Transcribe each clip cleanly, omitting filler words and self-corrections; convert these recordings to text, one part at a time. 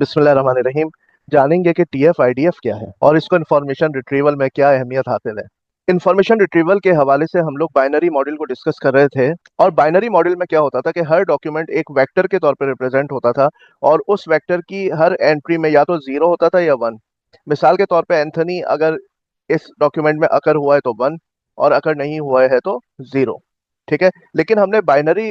बिस्मिल्लाहिर्रहमानिर्रहीम। जानेंगे कि टीएफ आईडीएफ क्या है और इसको इन्फॉर्मेशन रिट्रीवल में क्या अहमियत हासिल है। इन्फॉर्मेशन रिट्रीवल के हवाले से हम लोग बाइनरी मॉडल को डिस्कस कर रहे थे। और बाइनरी मॉडल में क्या होता था कि हर डॉक्यूमेंट एक वेक्टर के तौर पर रिप्रेजेंट होता था और उस वेक्टर की हर एंट्री में या तो जीरो होता था या वन। मिसाल के तौर पे एंथनी अगर इस डॉक्यूमेंट में अकर हुआ है तो वन, और अकर नहीं हुआ है तो जीरो। ठीक है, लेकिन हमने बाइनरी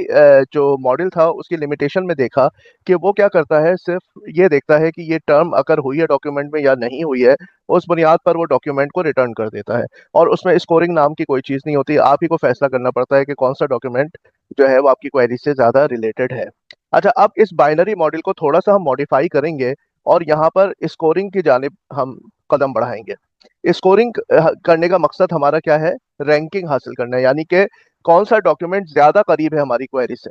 जो मॉडल था उसकी लिमिटेशन में देखा कि वो क्या करता है, सिर्फ ये देखता है कि ये टर्म अगर हुई है डॉक्यूमेंट में या नहीं हुई है। उस बुनियाद पर वो डॉक्यूमेंट को रिटर्न कर देता है और उसमें स्कोरिंग नाम की कोई चीज़ नहीं होती। आप ही को फैसला करना पड़ता है कि कौन सा डॉक्यूमेंट जो है वो आपकी क्वेरी से ज़्यादा रिलेटेड है। अच्छा, अब इस बाइनरी मॉडल को थोड़ा सा हम मॉडिफाई करेंगे और यहाँ पर स्कोरिंग की जानिब हम कदम बढ़ाएंगे। स्कोरिंग करने का मकसद हमारा क्या है? रैंकिंग हासिल करना है, यानी कि कौन सा डॉक्यूमेंट ज्यादा करीब है हमारी क्वेरी से।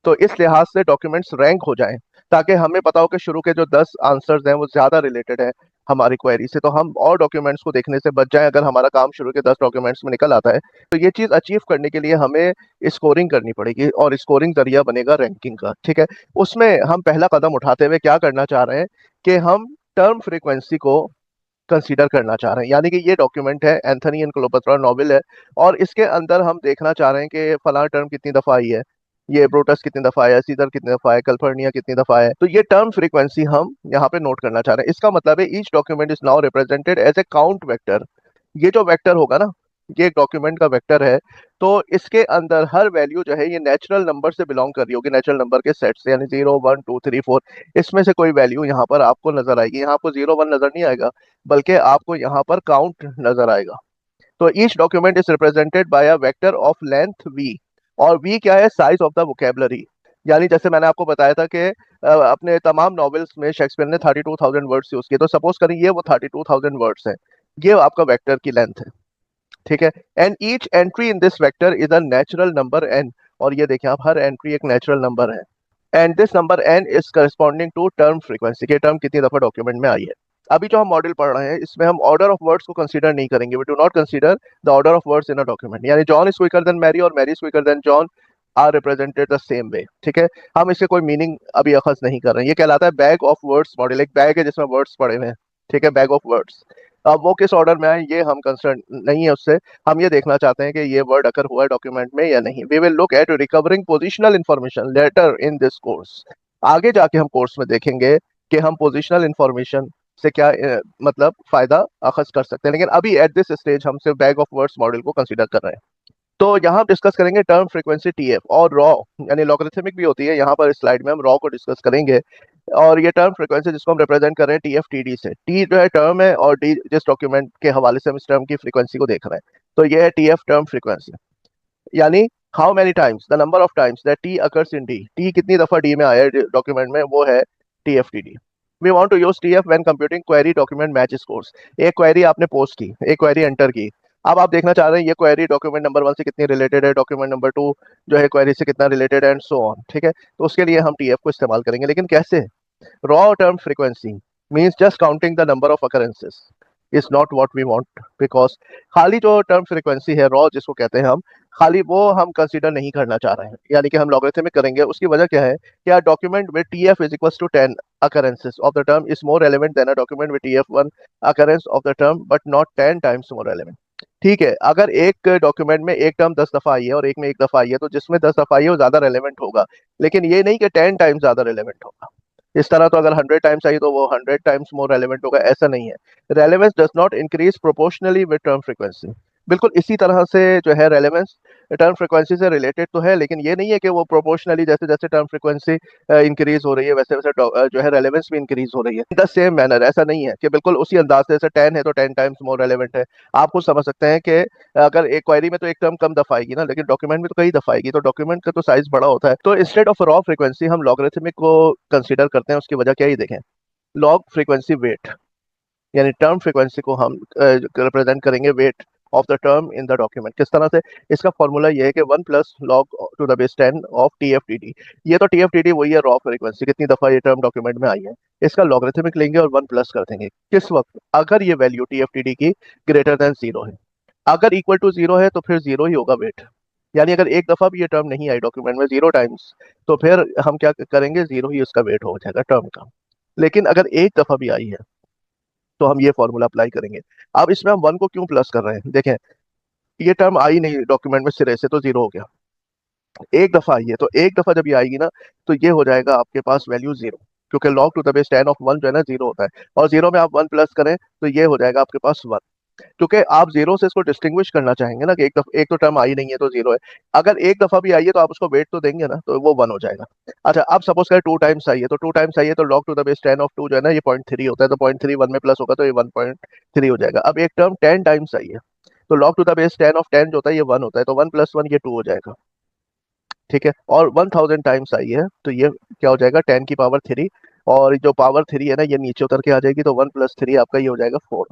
तो इस लिहाज से डॉक्यूमेंट्स रैंक हो जाएं ताकि हमें पता हो कि शुरू के जो 10 आंसर्स हैं वो ज्यादा रिलेटेड है हमारी क्वेरी से, तो हम और डॉक्यूमेंट्स को देखने से बच जाएं अगर हमारा काम शुरू के 10 डॉक्यूमेंट्स में निकल आता है। तो ये चीज अचीव करने के लिए हमें स्कोरिंग करनी पड़ेगी और स्कोरिंग जरिया बनेगा रैंकिंग का। ठीक है, उसमें हम पहला कदम उठाते हुए क्या करना चाह रहे हैं कि हम टर्म फ्रीक्वेंसी को कंसीडर करना चाह रहे हैं। यानी कि ये डॉक्यूमेंट है, एंथनी एंड क्लोपत्रा नॉवेल है, और इसके अंदर हम देखना चाह रहे हैं कि फलां टर्म कितनी दफा आई है, ये ब्रोटस कितनी दफा आया, सीजर कितनी दफा है, कैलिफोर्निया कितनी दफा है। तो ये टर्म फ्रीक्वेंसी हम यहाँ पे नोट करना चाह रहे हैं। इसका मतलब है each document is now represented as a count vector. ये जो वेक्टर होगा ना, ये एक डॉक्यूमेंट का वेक्टर है, तो इसके अंदर हर वैल्यू जो है ये नेचुरल नंबर से बिलोंग कर रही होगी, नेचुरल नंबर के सेट से, यानी 0 1 2 3 4। इसमें से कोई वैल्यू यहाँ पर आपको नजर आएगी। यहाँ आपको 0 1 नजर नहीं आएगा, बल्कि आपको यहाँ पर काउंट नजर आएगा। तो each document is represented by a vector of length V. और वी क्या है? Size of the vocabulary. यानी जैसे मैंने आपको बताया था कि अपने तमाम नॉवेल्स में शेक्सपियर ने 32,000 वर्ड्स यूज किए, तो सपोज करें ये वो 32,000 वर्ड्स हैं। ये आपका वेक्टर की लेंथ है। ठीक है, and each entry in this vector is a natural number N. और ये देखिए आप, हर एंट्री एक नेचुरल नंबर है। And this number N is corresponding to term frequency, के टर्म कितनी दफा डॉक्यूमेंट में आई है। अभी जो हम मॉडल पढ़ रहे हैं इसमें हम ऑर्डर ऑफ वर्ड्स को कंसीडर नहीं करेंगे। We do not consider the order of words in a document. यानी John is quicker than Mary और Mary is quicker than John are represented the same way. ठीक है, हम इससे कोई मीनिंग अभी अखज नहीं कर रहे हैं। ये कहलाता है बैग ऑफ वर्ड्स मॉडल। एक बैग है जिसमें वर्ड्स पड़े हुए हैं। ठीक है, बैग ऑफ वर्ड्स। अब वो किस ऑर्डर में आए ये हम कंसर्न नहीं है उससे। हम ये देखना चाहते हैं कि ये वर्ड अकर हुआ है डॉक्यूमेंट में या नहीं। We will look at recovering positional information later in this course. आगे जाके हम कोर्स में देखेंगे कि हम पोजिशनल इंफॉर्मेशन से क्या मतलब फायदा अखज कर सकते हैं, लेकिन अभी एट दिस स्टेज हम सिर्फ बैग ऑफ वर्ड्स मॉडल को कंसीडर कर रहे हैं। तो यहाँ हम डिस्कस करेंगे टर्म फ्रीक्वेंसी टीएफ और रॉ, यानी लॉगरिथमिक भी होती है। यहाँ पर स्लाइड में हम रॉ को डिस्कस करेंगे। और ये टर्म फ्रीक्वेंसी जिसको हम रिप्रेजेंट कर रहे हैं टीएफ टीडी से। टी जो है टर्म है और डी जिस डॉक्यूमेंट के हवाले से हम इस टर्म की फ्रीक्वेंसी को देख रहे हैं, तो ये है टीएफ टर्म फ्रीक्वेंसी। यानी how many times, the number of times that T occurs in D. T कितनी दफा डी में आया है डॉक्यूमेंट में, वो है TF TD. We want to use TF when computing query document match scores. एक क्वेरी आपने पोस्ट की, एक क्वेरी एंटर की। अब आप देखना चाह रहे हैं ये क्वेरी डॉक्यूमेंट नंबर 1 से कितनी रिलेटेड है, डॉक्यूमेंट नंबर 2 जो है क्वेरी से कितना रिलेटेड है, एंड सो ऑन। ठीक है, तो उसके लिए हम टीएफ को इस्तेमाल करेंगे, लेकिन कैसे? Raw term frequency means just counting the number of occurrences is not what we want, because खाली जो टर्म फ्रीक्वेंसी है रॉ जिसको कहते हैं हम, खाली वो हम कंसीडर नहीं करना चाह रहे हैं। यानी कि हम लॉगरिथमिक करेंगे। उसकी वजह क्या है कि a document with tf is equals to 10 occurrences of the term is more relevant than a document with tf 1 occurrence of the term but not 10 times more relevant। ठीक है, अगर एक डॉक्यूमेंट में एक टर्म 10 दफा आई है और एक में एक दफा आई है, तो जिसमें 10 दफा आई है वो ज्यादा रेलेवेंट होगा, लेकिन ये नहीं कि 10 टाइम्स ज्यादा रेलेवेंट होगा। इस तरह तो अगर 100 टाइम्स आई तो वो 100 टाइम्स मोर रेलेवेंट होगा, ऐसा नहीं है। Relevance does not increase proportionally with term frequency. बिल्कुल इसी तरह से जो है रेलेवेंस टर्म फ्रीक्वेंसी से रिलेटेड तो है, लेकिन ये नहीं है कि वो प्रोपोर्शनली जैसे जैसे टर्म फ्रीक्वेंसी इंक्रीज हो रही है वैसे वैसे जो है रेलेवेंस भी इंक्रीज हो रही है इन द सेम मैनर। ऐसा नहीं है कि बिल्कुल उसी अंदाज से, जैसे 10 है तो 10 टाइम्स मोर रेलेवेंट है। आप खुद समझ सकते हैं कि अगर एक क्वेरी में तो एक टर्म कम दफा आएगी ना, लेकिन डॉक्यूमेंट में तो कई दफा आएगी, तो डॉक्यूमेंट का तो साइज बड़ा होता है। तो इंस्टेड ऑफ रॉ फ्रीक्वेंसी हम लॉगरिथमिक को कंसीडर करते हैं। उसकी वजह क्या ही देखें, लॉग फ्रीक्वेंसी वेट, यानी टर्म फ्रीक्वेंसी को हम रिप्रेजेंट करेंगे weight of the term in the document. किस तरह से? इसका फॉर्मूला ये है कि 1 plus log to the base 10 of T F T D. ये तो टी एफ टी डी वही है रॉ फ्रीक्वेंसी, कितनी दफा ये टर्म डॉक्यूमेंट में आई है। इसका लॉगरिथमिक लेंगे और 1 प्लस कर देंगे। किस वक्त? अगर ये value T F T D की ग्रेटर देन 0 है। अगर इक्वल टू 0 है तो फिर 0 ही होगा वेट। यानी अगर एक दफा भी ये टर्म नहीं आई डॉक्यूमेंट में 0 टाइम्स, तो फिर हम क्या करेंगे, 0 ही उसका वेट हो जाएगा टर्म का। लेकिन अगर एक दफा भी आई है तो हम ये फॉर्मूला अप्लाई करेंगे। अब इसमें हम वन को क्यों प्लस कर रहे हैं, देखें, ये टर्म आई नहीं डॉक्यूमेंट में सिरे से, तो जीरो हो गया। एक दफा आई है, तो एक दफा जब ये आएगी ना, तो ये हो जाएगा आपके पास वैल्यू जीरो, क्योंकि log to the base 10 of one जो है ना जीरो होता है, और जीरो में आप वन प्लस करें तो ये हो जाएगा आपके पास वन। क्योंकि आप जीरो से इसको डिस्टिंग्विश करना चाहेंगे ना कि एक तो टर्म आई नहीं है तो जीरो है। अगर एक दफा भी आई है तो आप उसको वेट तो देंगे ना, तो वो वन हो जाएगा। अच्छा, अब सपोज करें टू टाइम्स आई है, तो टू टाइम्स आई है तो log to the base 10 of two जो है ना ये पॉइंट थ्री होता है, तो पॉइंट थ्री वन में प्लस होगा तो ये 1.3 हो जाएगा। अब एक टर्म 10 टाइम्स आई है, तो log to the base 10 of 10 जो होता है ये वन होता है, तो वन प्लस वन ये टू हो जाएगा। ठीक है, और 1000 टाइम्स आई है तो ये क्या हो जाएगा, 10 की पावर थ्री, और जो पावर थ्री है ना ये नीचे उतर के आ जाएगी, तो वन प्लस थ्री आपका ये हो जाएगा फोर।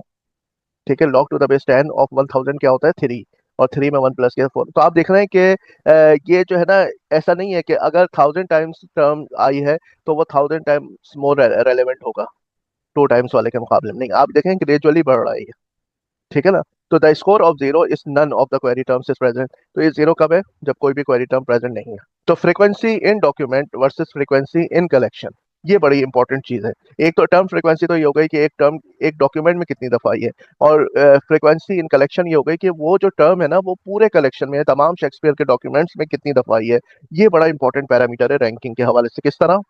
ठीक है, log to the base 10 of 1000 क्या होता है, थ्री, और थ्री में वन प्लस किया फोर। तो आप देख रहे हैं कि ये जो है ना, ऐसा नहीं है कि अगर 1000 टाइम्स टर्म आई है तो वो 1000 टाइम्स मोर रेलेवेंट होगा टू टाइम्स वाले के मुकाबले में। नहीं, आप देखें ग्रेजुअली बढ़ रहा है ये। ठीक है ना, तो the score of zero is none of the query terms is present. तो ये जीरो कब है, जब कोई भी क्वेरी टर्म प्रेजेंट नहीं है। तो frequency in document versus frequency in collection, ये बड़ी इंपॉर्टेंट चीज है। एक तो टर्म फ्रीक्वेंसी तो ये हो गई कि एक टर्म एक डॉक्यूमेंट में कितनी दफा आई है, और फ्रीक्वेंसी इन कलेक्शन ये हो गई कि वो जो टर्म है ना वो पूरे कलेक्शन में, तमाम शेक्सपियर के डॉक्यूमेंट्स में कितनी दफा आई है। ये बड़ा इंपॉर्टेंट पैरामीटर है रैंकिंग के हवाले से। किस तरह,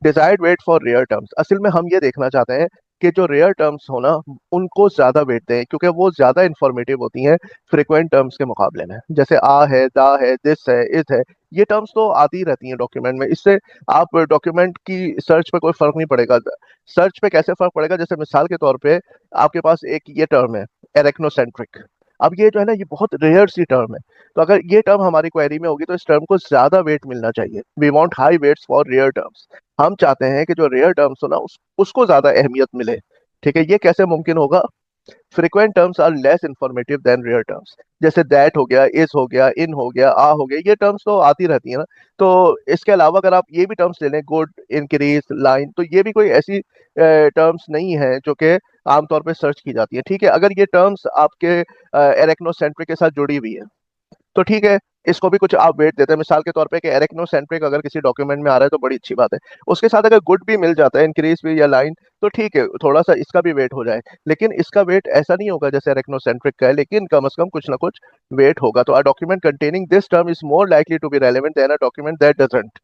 desired weight for rare terms, असल में हम ये देखना चाहते हैं कि जो रेयर टर्म्स हो ना उनको ज्यादा वेट दें, क्योंकि वो ज्यादा इंफॉर्मेटिव होती हैं फ्रीक्वेंट टर्म्स के मुकाबले में। जैसे आ है, दा है, दिस है, इज है, ये टर्म्स तो आती रहती हैं डॉक्यूमेंट में, इससे आप डॉक्यूमेंट की सर्च पे कोई फर्क नहीं पड़ेगा। सर्च पे कैसे फर्क पड़ेगा, जैसे मिसाल के तौर पे आपके पास एक ये टर्म है एरेक्नोसेंट्रिक। अब ये जो है ना ये बहुत रेयर सी टर्म है, तो अगर ये टर्म हमारी क्वेरी में होगी तो इस टर्म को ज्यादा वेट मिलना चाहिए। We want high weights for rare terms. हम चाहते हैं कि जो रेयर टर्म्स हो ना उसको ज्यादा अहमियत मिले। ठीक है, ये कैसे मुमकिन होगा, frequent terms are less informative than rare terms. जैसे दैट हो गया, इज हो गया, इन हो गया, आ हो गया, ये टर्म्स तो आती रहती है ना। तो इसके अलावा अगर आप ये भी टर्म्स ले लें, गुड, इंक्रीज, लाइन, तो ये भी कोई ऐसी टर्म्स नहीं है जो कि आमतौर पे सर्च की जाती है। ठीक है, अगर ये टर्म्स आपके एरेक्नोसेंट्रिक के साथ जुड़ी हुई है तो ठीक है, इसको भी कुछ आप वेट देते हैं। मिसाल के तौर पे कि एरेक्नोसेंट्रिक अगर किसी डॉक्यूमेंट में आ रहा है तो बड़ी अच्छी बात है। उसके साथ अगर गुड भी मिल जाता है, इंक्रीज भी या लाइन, तो ठीक है, थोड़ा सा इसका भी वेट हो जाए। लेकिन इसका वेट ऐसा नहीं होगा जैसे एरेक्नोसेंट्रिक का है, लेकिन कम से कम कुछ ना कुछ वेट होगा। तो a document containing this term is more likely to be relevant than a document that doesn't.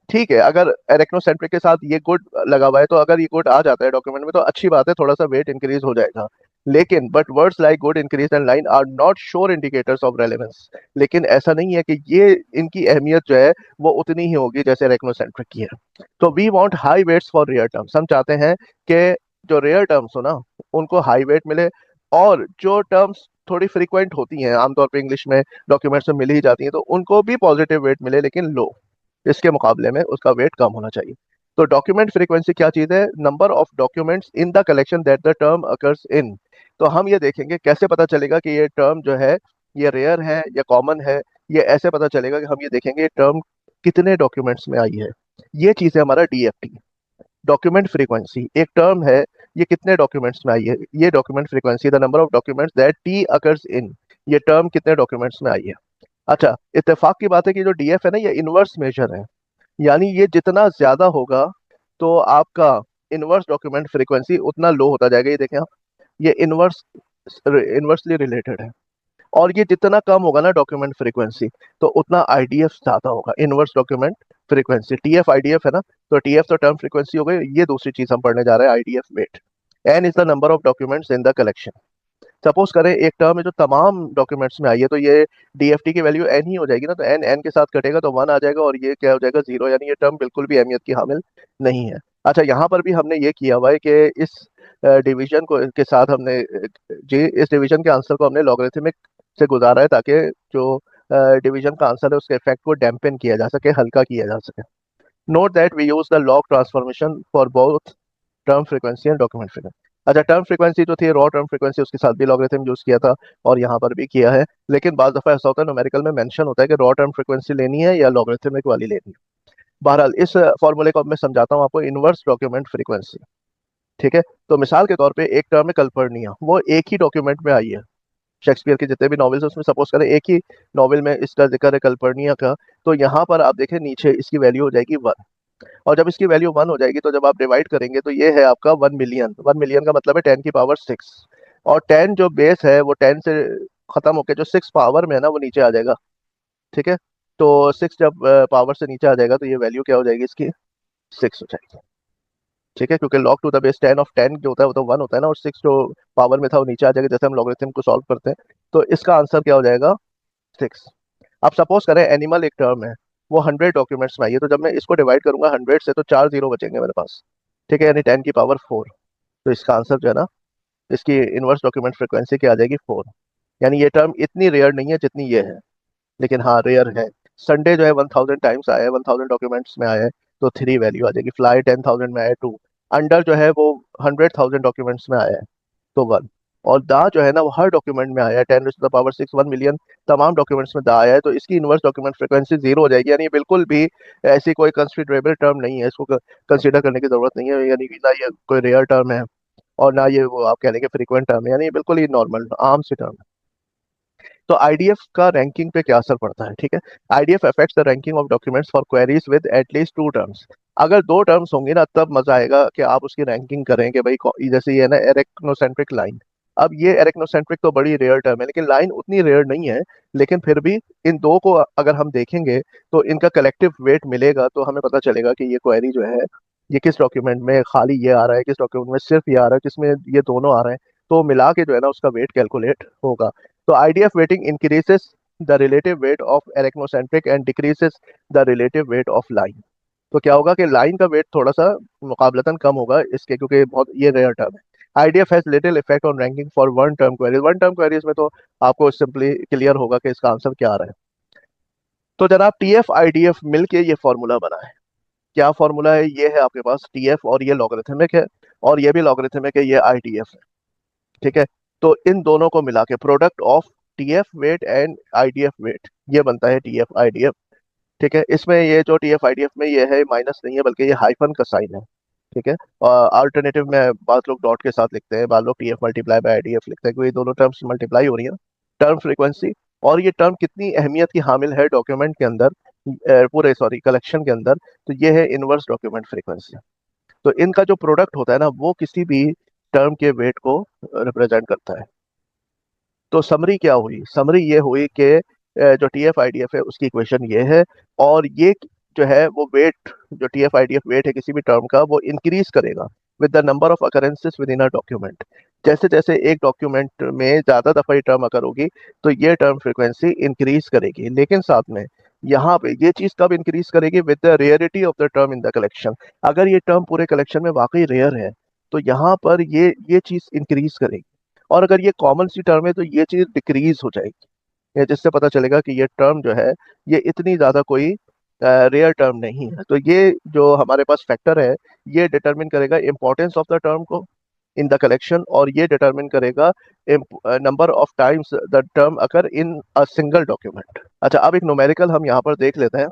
ठीक है, अगर एरेक्नोसेंट्रिक के साथ ये गुड लगा हुआ है तो अगर ये गुड आ जाता है डॉक्यूमेंट में तो अच्छी बात है, थोड़ा सा वेट इंक्रीज हो जाएगा। लेकिन but words like good, increase and line are not sure indicators of relevance. लेकिन ऐसा नहीं है कि ये इनकी अहमियत जो है वो उतनी ही होगी जैसे रेक्नोसेंट्रिक की है। तो we want high weights for rare terms, हम चाहते हैं कि जो रेयर टर्म्स हो ना उनको हाई वेट मिले, और जो टर्म्स थोड़ी फ्रीक्वेंट होती हैं आमतौर पे इंग्लिश में डॉक्यूमेंट्स में मिल ही जाती हैं तो उनको भी पॉजिटिव वेट मिले, लेकिन लो, इसके मुकाबले में उसका वेट कम होना चाहिए। तो डॉक्यूमेंट फ्रीक्वेंसी क्या चीज है, number of documents in the collection that the term occurs in. तो हम ये देखेंगे कैसे पता चलेगा कि ये टर्म जो है ये रेयर है या कॉमन है। ये ऐसे पता चलेगा कि हम ये देखेंगे टर्म कितने डॉक्यूमेंट्स में आई है। ये चीज है हमारा डीएफटी, डॉक्यूमेंट फ्रीक्वेंसी। एक टर्म है, ये कितने डॉक्यूमेंट्स में आई है, ये document frequency, the number of documents that T occurs in, ये टर्म कितने डॉक्यूमेंट्स में आई है। अच्छा, इत्तेफाक की बात है कि जो डीएफ है ना ये इनवर्स मेजर है, यानी ये जितना ज्यादा होगा तो आपका इनवर्स डॉक्यूमेंट फ्रीक्वेंसी उतना लो होता जाएगा। ये देखें आप, ये इनवर्सली रिलेटेड है। और ये जितना कम होगा ना डॉक्यूमेंट फ्रीक्वेंसी तो उतना आईडीएफ ज्यादा होगा, inverse document frequency. TF IDF है ना, तो टीएफ तो टर्म फ्रीक्वेंसी हो गई, ये दूसरी चीज हम पढ़ने जा रहे हैं, IDF weight. N is the number of documents in the collection. Suppose करें एक टर्म है जो तमाम डॉक्यूमेंट्स में आई है, तो ये डीएफटी की वैल्यू एन ही हो जाएगी ना, तो एन एन के साथ कटेगा तो वन आ जाएगा, और ये क्या हो जाएगा, जीरो, यानी ये टर्म बिल्कुल भी अहमियत की हामिल नहीं है। अच्छा, यहाँ पर भी हमने ये किया हुआ है कि इस डिवीजन को के साथ हमने जी इस डिवीजन के आंसर को हमने लॉगरिथमिक से गुजारा है, ताकि जो डिवीजन का आंसर है उसके इफेक्ट को डैम्पन किया जा सके, हल्का किया जा सके। Note that we use the log transformation for both term frequency and document frequency. अच्छा, टर्म फ्रीक्वेंसी जो थी रॉ टर्म फ्रीक्वेंसी, उसके साथ भी लॉगरिथम यूज किया था और यहाँ पर भी किया है। लेकिन बाज दफा ऐसा होता है न्यूमेरिकल में मेंशन होता है कि रॉ टर्म फ्रीक्वेंसी लेनी है या लॉगरिथमिक वाली लेनी है। बहरहाल इस फॉर्मूले को अब मैं समझाता हूँ आपको, इनवर्स डॉक्यूमेंट फ्रीक्वेंसी। ठीक है, तो मिसाल के तौर पे एक टर्म है कल्पर्निया, वो एक ही डॉक्यूमेंट में आई है। शेक्सपियर के जितने भी नॉवेल्स उसमें सपोज करें एक ही नॉवेल में इसका जिक्र है कल्पर्निया का, तो यहाँ पर आप देखें नीचे इसकी वैल्यू हो जाएगी वन। और जब इसकी वैल्यू 1 हो जाएगी तो जब आप डिवाइड करेंगे तो ये है आपका 1 मिलियन। 1 मिलियन का मतलब है 10 की पावर 6। और 10 जो बेस है वो 10 से खत्म होकर जो 6 पावर में है ना वो नीचे आ जाएगा। ठीक है। तो 6 जब पावर से नीचे आ जाएगा तो ये वैल्यू क्या हो जाएगी इसकी, 6 हो जाएगी। ठीक है, क्योंकि लॉग टू द बेस 10 जो होता है वो तो 1 होता है ना, और 6 जो पावर में था वो नीचे आ जाएगा जैसे हम लॉगरिथम को सॉल्व करते हैं। तो इसका आंसर क्या हो जाएगा, 6। अब सपोज करें एनिमल एक टर्म है, वो 100 डॉक्यूमेंट्स में आई है, तो जब मैं इसको डिवाइड करूंगा 100 से तो 4 जीरो बचेंगे मेरे पास। ठीक है, यानी 10 की पावर 4। तो इसका आंसर जो है ना, इसकी इनवर्स डॉक्यूमेंट फ्रिक्वेंसी क्या आ जाएगी, 4। यानी ये टर्म इतनी रेयर नहीं है जितनी ये है, लेकिन हाँ रेयर है। संडे जो है 1000 टाइम्स आया है, 1000 डॉक्यूमेंट्स में आया है, तो 3 वैल्यू आ जाएगी। फ्लाई 10,000 में आया है, 2। अंडर जो है वो 100,000 डॉक्यूमेंट्स में आया है, तो 1। और दा जो है ना वो हर डॉक्यूमेंट में आया है, 10 टू द पावर 6, 1 मिलियन तमाम डॉक्यूमेंट्स में दा आया है, तो इसकी इनवर्स डॉक्यूमेंट फ्रिक्वेंसी 0 हो जाएगी। यानी ये बिल्कुल भी ऐसी कोई कंसिडरेबल टर्म नहीं है, इसको कंसिडर करने की जरूरत नहीं है। यानी कि ना ये कोई रेयर टर्म है और ना ये वो आप कह लेंगे फ्रीक्वेंट टर्म है, यानी ये बिल्कुल ही नॉर्मल आम सी टर्म है। तो आईडीएफ का रैंकिंग पे क्या असर पड़ता है, ठीक है। IDF affects the ranking of documents for queries with at least 2 terms. अगर 2 टर्म्स होंगी ना तब मजा आएगा कि आप उसकी रैंकिंग करें कि भाई जैसे ये है ना एरेक्नोसेंट्रिक लाइन। अब ये एरेक्नोसेंट्रिक तो बड़ी रेयर टर्म है, लेकिन लाइन उतनी रेयर नहीं है। लेकिन फिर भी इन दो को अगर हम देखेंगे तो इनका कलेक्टिव वेट मिलेगा तो हमें पता चलेगा कि ये क्वेरी जो है ये किस डॉक्यूमेंट में खाली ये आ रहा है, किस डॉक्यूमेंट में सिर्फ ये आ रहा है, किसमें ये दोनों आ रहे हैं। तो मिला के जो है ना उसका वेट कैलकुलेट होगा। So IDF weighting increases the relative weight of arachnocentric and decreases the relative weight of line। तो क्या होगा कि लाइन का वेट थोड़ा सा मुकाबलतन कम होगा इसके, क्योंकि बहुत ये रेयर टर्म है। IDF has little effect on ranking for one term queries. One term queries में तो आपको सिंपली क्लियर होगा कि इसका आंसर क्या आ रहा है। तो जनाब टीएफ आईडीएफ मिलके ये फॉर्मूला बना है। क्या फॉर्मूला है, ये है आपके पास टीएफ और ये लॉगरिथमिक है, और ये भी लॉगरिथमिक है, ये आईडीएफ है। ठीक है। तो इन दोनों को मिला के product of TF weight and IDF weight ये बनता है टीएफ आईडीएफ। ठीक है, इसमें ये जो टीएफ आईडीएफ में ये है माइनस नहीं है बल्कि ये हाइफन का साइन है। ठीक है। अल्टरनेटिव में बाद लोग डॉट के साथ लिखते हैं, बाद लोग टीएफ मल्टीप्लाई बाय आईडीएफ लिखते हैं, क्योंकि ये दोनों टर्म्स मल्टीप्लाई हो रही है टर्म फ्रीक्वेंसी। और ये टर्म कितनी अहमियत की हामिल है डॉक्यूमेंट के अंदर, पूरे सॉरी कलेक्शन के अंदर, तो ये है इनवर्स डॉक्यूमेंट फ्रीक्वेंसी। तो इनका जो प्रोडक्ट होता है ना वो किसी भी टर्म के वेट को रिप्रेजेंट करता है। तो समरी क्या हुई, समरी ये हुई कि जो T F I D F है उसकी इक्वेशन ये है, और ये जो है वो वेट, जो T F I D F weight है किसी भी टर्म का, वो इंक्रीज करेगा with the number of occurrences within a document. जैसे जैसे एक डॉक्यूमेंट में ज्यादा दफा ये टर्म अकर होगी तो ये टर्म फ्रिक्वेंसी इंक्रीज करेगी। लेकिन साथ में यहाँ पे ये चीज कब इंक्रीज करेगी, with the rarity of the term in the collection. अगर ये टर्म पूरे कलेक्शन में वाकई रेयर है तो यहाँ पर ये चीज इंक्रीज करेगी। और अगर ये कॉमन सी टर्म है तो ये चीज डिक्रीज हो जाएगी, या जिससे पता चलेगा कि ये टर्म जो है ये इतनी ज्यादा कोई रेयर टर्म नहीं है। तो ये जो हमारे पास फैक्टर है ये डिटरमिन करेगा इंपॉर्टेंस ऑफ द टर्म को इन द कलेक्शन, और ये डिटरमिन करेगा number of times the term occur in a single document. अच्छा, अब एक न्यूमेरिकल हम यहाँ पर देख लेते हैं।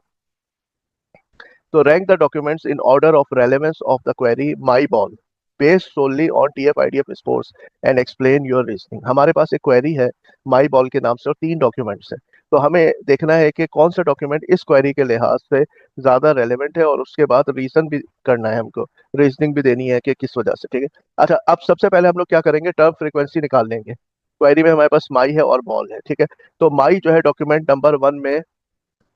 तो rank the documents in order of relevance of the query my ball based solely on TF IDF scores and explain your reasoning. हमारे पास एक क्वेरी है माई बॉल के नाम से और 3 डॉक्यूमेंट्स हैं। तो हमें देखना है कि कौन सा डॉक्यूमेंट इस क्वेरी के लिहाज से ज्यादा रेलेवेंट है, और उसके बाद रीजन भी करना है हमको, रीजनिंग भी देनी है कि किस वजह से। ठीक है। अच्छा, अब सबसे पहले हम लोग क्या करेंगे, टर्म फ्रीक्वेंसी निकाल लेंगे। क्वेरी में हमारे पास माई है और बॉल है। ठीक है। तो माई जो है डॉक्यूमेंट नंबर 1 में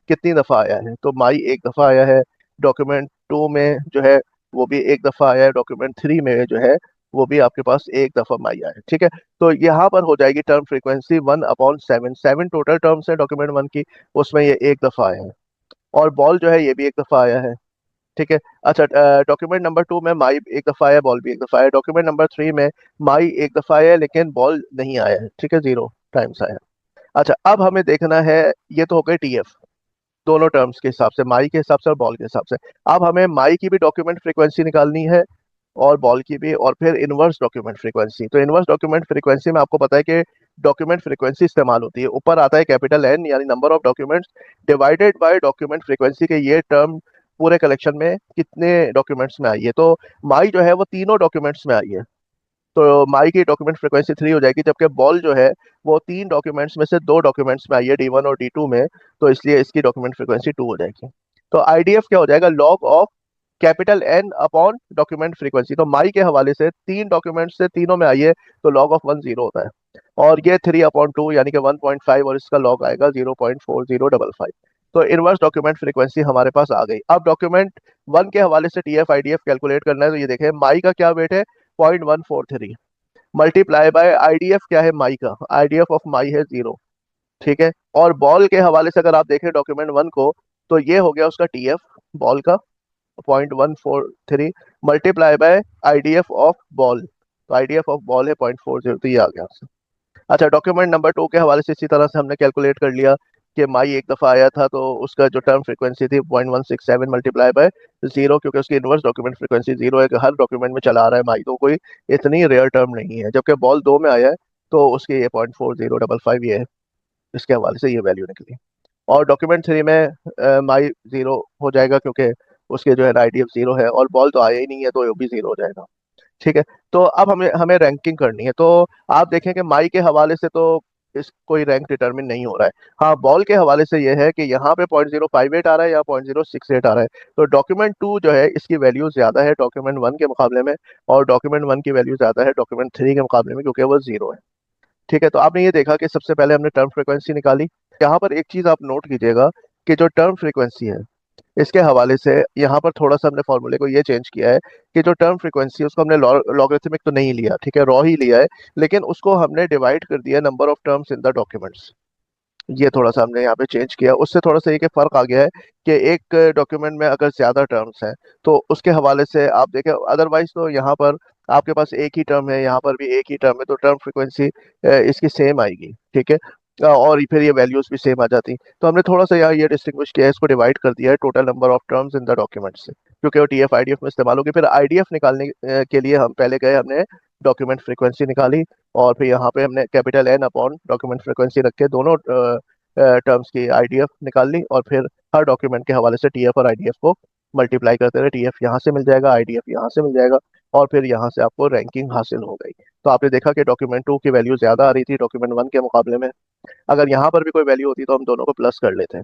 कितनी दफा आया है, तो माई एक दफा आया है। डॉक्यूमेंट 2 में जो है वो भी एक दफा आया है। डॉक्यूमेंट 3 में जो है वो भी आपके पास एक दफा माई आया है। ठीक है। तो यहाँ पर हो जाएगी टर्म फ्रीक्वेंसी 1/7। 7 टोटल टर्म्स है डॉक्यूमेंट 1 की, उसमें ये एक दफा आया है। और बॉल जो है ये भी एक दफा आया है। ठीक है। अच्छा, डॉक्यूमेंट नंबर 2 में माई एक दफा आया, बॉल भी एक दफा आया। डॉक्यूमेंट नंबर 3 में माई एक दफा आया है लेकिन बॉल नहीं आया है। ठीक है, 0 टाइम्स आया है। अच्छा, अब हमें देखना है, ये तो हो गई टीएफ दोनों टर्म्स के हिसाब से, माई के हिसाब से और बॉल के हिसाब से। अब हमें माई की भी डॉक्यूमेंट फ्रीक्वेंसी निकालनी है और बॉल की भी, और फिर इनवर्स डॉक्यूमेंट फ्रीक्वेंसी। तो इनवर्स डॉक्यूमेंट फ्रीक्वेंसी में आपको पता है कि डॉक्यूमेंट फ्रीक्वेंसी इस्तेमाल होती है, ऊपर आता है कैपिटल एन यानी number of documents divided by document frequency के ये टर्म पूरे कलेक्शन में कितने डॉक्यूमेंट्स में आई है। तो माई जो है वो तीनों डॉक्यूमेंट्स में आई है, तो माई की डॉक्यूमेंट फ्रीक्वेंसी 3 हो जाएगी। जबकि बॉल जो है वो 3 डॉक्यूमेंट्स में से 2 डॉक्यूमेंट्स में आई है, D1 और D2 में, तो इसलिए इसकी डॉक्यूमेंट फ्रीक्वेंसी 2 हो जाएगी। तो आईडीएफ क्या हो जाएगा, log of capital N upon document frequency. तो माई के हवाले से 3 डॉक्यूमेंट से तीनों में आइए तो लॉग ऑफ 1 0 होता है, और ये 3/2 यानी कि 1.5, और इसका लॉग आएगा 0.4055। तो इनवर्स डॉक्यूमेंट फ्रीक्वेंसी हमारे पास आ गई। अब डॉक्यूमेंट 1 के हवाले से टीएफ आईडीएफ कैलकुलेट करना है, तो ये देखें माई का क्या वेट है 0.143, मल्टीप्लाई बाय आईडीएफ क्या है माई का, आईडीएफ ऑफ माई है 0, ठीक है। और बॉल के हवाले से अगर आप देखें डॉक्यूमेंट 1 को, तो ये हो गया उसका टीएफ बॉल का 0.143 multiply by IDF of ball, तो आईडीएफ ऑफ बॉल है 0.40, तो ये आ गया। अच्छा, डॉक्यूमेंट नंबर 2 के हवाले से इसी तरह से हमने कैलकुलेट कर लिया कि माई एक दफ़ा आया था, तो उसका जो टर्म फ्रीक्वेंसी थी 0.167 मल्टीप्लाई बाय 0, क्योंकि उसकी इनवर्स डॉक्यूमेंट फ्रीक्वेंसी 0 है कि हर डॉक्यूमेंट में चला आ रहा है माई, तो कोई इतनी रेयर टर्म नहीं है। जबकि बॉल 2 में आया है तो उसकी ये 0.4055 ये है, इसके हवाले से ये वैल्यू निकली। और डॉक्यूमेंट 3 में माई 0 हो जाएगा, क्योंकि उसके जो है आईडीएफ 0 है, और बॉल तो आया ही नहीं है, तो वो भी 0 हो जाएगा, ठीक है। तो अब हमें हमें रैंकिंग करनी है। तो आप देखें कि माई के हवाले से तो इस कोई रैंक डिटरमिन नहीं हो रहा है। हाँ, बॉल के हवाले से ये है कि यहाँ पे 0.058 आ रहा है या 0.068 आ रहा है, तो डॉक्यूमेंट 2 जो है इसकी वैल्यू ज्यादा है डॉक्यूमेंट 1 के मुकाबले में, और डॉक्यूमेंट 1 की वैल्यू ज्यादा है डॉक्यूमेंट 3 के मुकाबले में, क्योंकि वो 0 है, ठीक है। तो आपने ये देखा कि सबसे पहले हमने टर्म फ्रीक्वेंसी निकाली। यहाँ पर एक चीज आप नोट कीजिएगा कि जो टर्म फ्रीक्वेंसी है इसके हवाले से यहाँ पर थोड़ा सा हमने फॉर्मूले को ये चेंज किया है कि जो टर्म फ्रीक्वेंसी है उसको हमने लॉगरिथमिक तो नहीं लिया, ठीक है, रॉ ही लिया है, लेकिन उसको हमने डिवाइड कर दिया number of terms in the documents. ये थोड़ा सा हमने यहाँ पे चेंज किया, उससे थोड़ा सा ये कि फर्क आ गया है कि एक डॉक्यूमेंट में अगर ज्यादा टर्म्स हैं तो उसके हवाले से आप देखें, अदरवाइज तो यहाँ पर आपके पास एक ही टर्म है, यहाँ पर भी एक ही टर्म है, तो टर्म फ्रीक्वेंसी इसकी सेम आएगी, ठीक है। और फिर ये वैल्यूज भी सेम आ जाती। तो हमने थोड़ा सा यहाँ ये डिस्टिंग्विश किया है, इसको डिवाइड कर दिया है total number of terms in the document से, क्योंकि वो टीएफ आईडीएफ में इस्तेमाल होगी। फिर आईडीएफ निकालने के लिए हम पहले गए, हमने डॉक्यूमेंट फ्रीक्वेंसी निकाली, और फिर यहाँ पे हमने capital N upon document frequency रख के दोनों टर्म्स की आईडीएफ निकाल ली, और फिर हर डॉक्यूमेंट के हवाले से टीएफ और आईडीएफ को मल्टीप्लाई करते रहे। टीएफ यहाँ से मिल जाएगा, आईडीएफ यहाँ से मिल जाएगा, और फिर यहाँ से आपको रैंकिंग हासिल हो गई। तो आपने देखा कि डॉक्यूमेंट 2 की वैल्यू ज्यादा आ रही थी डॉक्यूमेंट 1 के मुकाबले में। अगर यहाँ पर भी कोई वैल्यू होती तो हम दोनों को प्लस कर लेते हैं,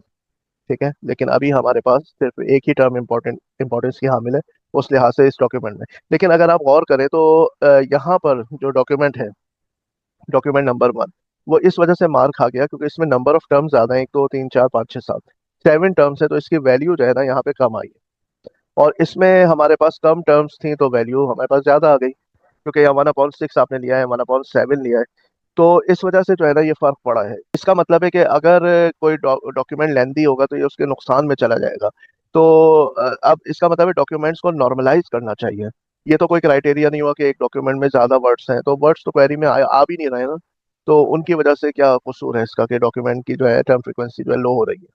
ठीक है, लेकिन अभी हमारे पास सिर्फ एक ही टर्म इंपॉर्टेंस की हामिल है उस लिहाज से इस डॉक्यूमेंट में। लेकिन अगर आप गौर करें तो यहाँ पर जो डॉक्यूमेंट है डॉक्यूमेंट नंबर 1, वो इस वजह से मार खा गया क्योंकि इसमें नंबर ऑफ टर्म्स ज्यादा है, 1 2 3 4 5 6 7 7 टर्म्स है, तो इसकी वैल्यू जो है ना यहाँ पे कम आई है। और इसमें हमारे पास कम टर्म्स थी तो वैल्यू हमारे पास ज्यादा आ गई, क्योंकि यहाँ 1/6 आपने लिया है, 1/7 लिया है। तो इस वजह से जो है ना ये फर्क पड़ा है। इसका मतलब है कि अगर कोई डॉक्यूमेंट लेंदी होगा तो ये उसके नुकसान में चला जाएगा। तो अब इसका मतलब है डॉक्यूमेंट्स को नॉर्मलाइज करना चाहिए। ये तो कोई क्राइटेरिया नहीं हुआ कि एक डॉक्यूमेंट में ज्यादा वर्ड्स हैं, तो वर्ड्स तो क्वेरी में आ भी नहीं रहे ना, तो उनकी वजह से क्या कसूर है इसका कि डॉक्यूमेंट की जो है टर्म फ्रीक्वेंसी जो है लो हो रही है।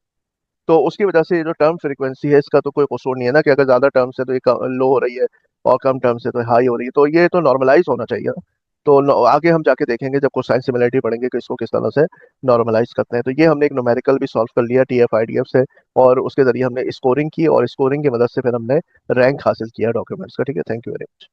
तो उसकी वजह से ये जो टर्म फ्रीक्वेंसी है इसका तो कोई कसूर नहीं है ना, कि अगर ज्यादा टर्म्स है तो ये लो हो रही है, और कम टर्म्स है तो हाई हो रही है, तो ये तो नॉर्मलाइज होना चाहिए ना। तो आगे हम जाके देखेंगे जब कोसाइन सिमिलरिटी पढ़ेंगे कि इसको किस तरह से नॉर्मलाइज करते हैं। तो ये हमने एक न्यूमेरिकल भी सॉल्व कर लिया टीएफ आईडीएफ से, और उसके जरिए हमने स्कोरिंग की, और स्कोरिंग की मदद से फिर हमने रैंक हासिल किया डॉक्यूमेंट्स का, ठीक है। Thank you very much.